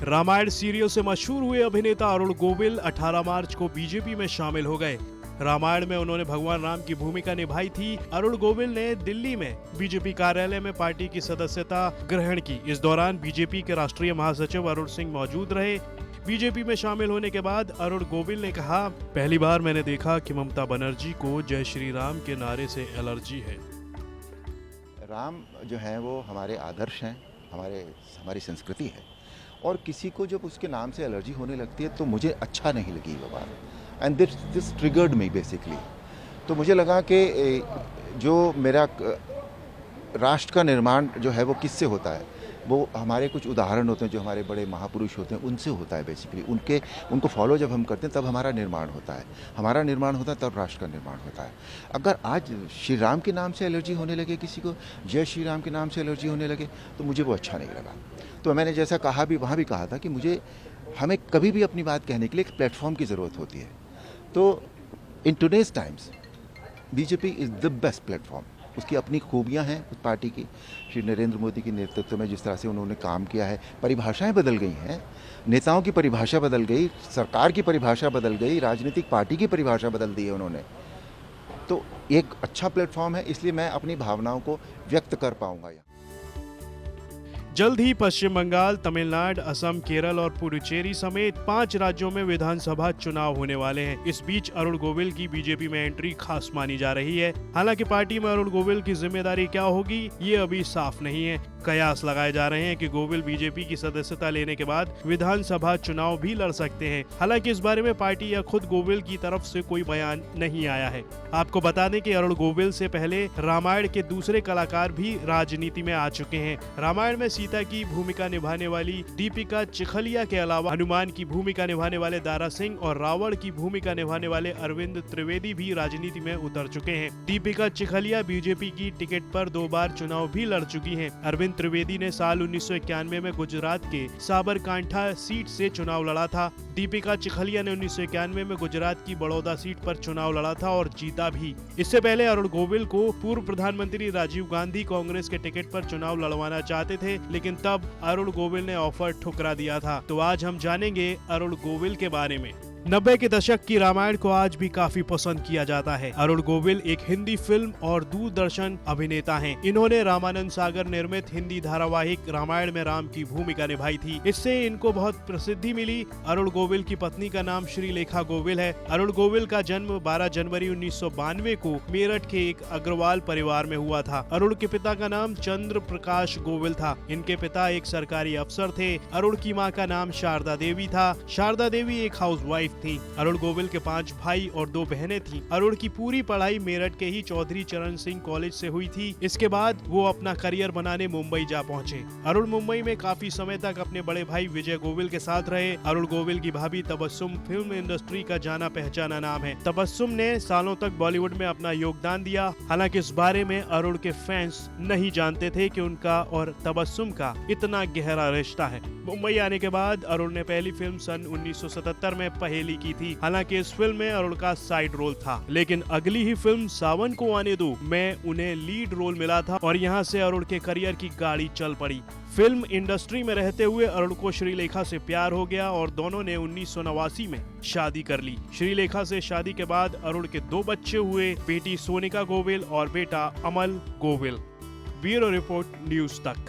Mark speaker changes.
Speaker 1: Ramayan serial से मशहूर हुए अभिनेता अरुण गोविल 18 मार्च को बीजेपी में शामिल हो गए। रामायण में उन्होंने भगवान राम की भूमिका निभाई थी। अरुण गोविल ने दिल्ली में बीजेपी कार्यालय में पार्टी की सदस्यता ग्रहण की। इस दौरान बीजेपी के राष्ट्रीय महासचिव अरुण सिंह मौजूद रहे। बीजेपी में शामिल होने के बाद अरुण गोविल ने कहा, पहली बार मैंने देखा कि ममता बनर्जी को जय श्री राम के नारे से एलर्जी है।
Speaker 2: राम जो है वो हमारे आदर्श हैं, हमारी संस्कृति है, और किसी को जब उसके नाम से एलर्जी होने लगती है तो मुझे अच्छा नहीं लगी वो बात, and this triggered me basically. तो मुझे लगा कि जो मेरा राष्ट्र का निर्माण जो है वो किससे होता है, वो हमारे कुछ उदाहरण होते हैं जो हमारे बड़े महापुरुष होते हैं उनसे होता है बेसिकली। उनको फॉलो जब हम करते हैं तब हमारा निर्माण होता है, तब राष्ट्र का निर्माण होता है। अगर आज श्री राम के नाम से एलर्जी होने लगे, किसी को जय श्री राम के नाम से एलर्जी होने लगे, तो मुझे वो अच्छा नहीं लगा। तो मैंने जैसा कहा भी वहाँ भी कहा था कि हमें कभी भी अपनी बात कहने के लिए एक प्लेटफॉर्म की ज़रूरत होती है। तो in today's times BJP is the best platform. उसकी अपनी खूबियां हैं उस पार्टी की। श्री नरेंद्र मोदी के नेतृत्व में जिस तरह से उन्होंने काम किया है, परिभाषाएं बदल गई हैं, नेताओं की परिभाषा बदल गई, सरकार की परिभाषा बदल गई, राजनीतिक पार्टी की परिभाषा बदल दी है उन्होंने। तो एक अच्छा प्लेटफॉर्म है, इसलिए मैं अपनी भावनाओं को व्यक्त कर पाऊंगा।
Speaker 1: जल्द ही पश्चिम बंगाल, तमिलनाडु, असम, केरल और पुडुचेरी समेत 5 राज्यों में विधानसभा चुनाव होने वाले हैं। इस बीच अरुण गोविल की बीजेपी में एंट्री खास मानी जा रही है। हालांकि पार्टी में अरुण गोविल की जिम्मेदारी क्या होगी, ये अभी साफ नहीं है। कयास लगाए जा रहे हैं कि गोविल बीजेपी की सदस्यता लेने के बाद विधानसभा चुनाव भी लड़ सकते हैं। हालांकि इस बारे में पार्टी या खुद गोविल की तरफ से कोई बयान नहीं आया है। आपको बता दें कि अरुण गोविल से पहले रामायण के दूसरे कलाकार भी राजनीति में आ चुके हैं। रामायण में सीता की भूमिका निभाने वाली दीपिका चिखलिया के अलावा हनुमान की भूमिका निभाने वाले दारा सिंह और रावण की भूमिका निभाने वाले अरविंद त्रिवेदी भी राजनीति में उतर चुके हैं। दीपिका चिखलिया बीजेपी की टिकट पर 2 बार चुनाव भी लड़ चुकी हैं। अरविंद त्रिवेदी ने साल 1991 में गुजरात के साबरकांठा सीट से चुनाव लड़ा था। दीपिका चिखलिया ने 1991 में गुजरात की बड़ौदा सीट पर चुनाव लड़ा था और जीता भी। इससे पहले अरुण गोविल को पूर्व प्रधानमंत्री राजीव गांधी कांग्रेस के टिकट पर चुनाव लड़वाना चाहते थे, लेकिन तब अरुण गोविल ने ऑफर ठुकरा दिया था। तो आज हम जानेंगे अरुण गोविल के बारे में। 90 के दशक की रामायण को आज भी काफी पसंद किया जाता है। अरुण गोविल एक हिंदी फिल्म और दूरदर्शन अभिनेता हैं। इन्होंने रामानंद सागर निर्मित हिंदी धारावाहिक रामायण में राम की भूमिका निभाई थी। इससे इनको बहुत प्रसिद्धि मिली। अरुण गोविल की पत्नी का नाम श्रीलेखा गोविल है। अरुण गोविल का जन्म 12 जनवरी 1992 को मेरठ के एक अग्रवाल परिवार में हुआ था। अरुण के पिता का नाम चंद्र प्रकाश गोविल था। इनके पिता एक सरकारी अफसर थे। अरुण की माँ का नाम शारदा देवी था। शारदा देवी एक हाउसवाइफ थी। अरुण गोविल के 5 भाई और 2 बहनें थीं। अरुण की पूरी पढ़ाई मेरठ के ही चौधरी चरण सिंह कॉलेज से हुई थी। इसके बाद वो अपना करियर बनाने मुंबई जा पहुंचे। अरुण मुंबई में काफी समय तक अपने बड़े भाई विजय गोविल के साथ रहे। अरुण गोविल की भाभी तबस्सुम फिल्म इंडस्ट्री का जाना पहचाना नाम है। तबस्सुम ने सालों तक बॉलीवुड में अपना योगदान दिया। हालांकि इस बारे में अरुण के फैंस नहीं जानते थे कि उनका और तबस्सुम का इतना गहरा रिश्ता है। मुंबई आने के बाद अरुण ने पहली फिल्म सन 1977 में पहेली की थी। हालांकि इस फिल्म में अरुण का साइड रोल था, लेकिन अगली ही फिल्म सावन को आने दो में उन्हें लीड रोल मिला था और यहां से अरुण के करियर की गाड़ी चल पड़ी। फिल्म इंडस्ट्री में रहते हुए अरुण को श्रीलेखा से प्यार हो गया और दोनों ने 1989 में शादी कर ली। श्रीलेखा से शादी के बाद अरुण के 2 बच्चे हुए, बेटी सोनिका गोविल और बेटा अमल गोविल। ब्यूरो रिपोर्ट, न्यूज़ तक।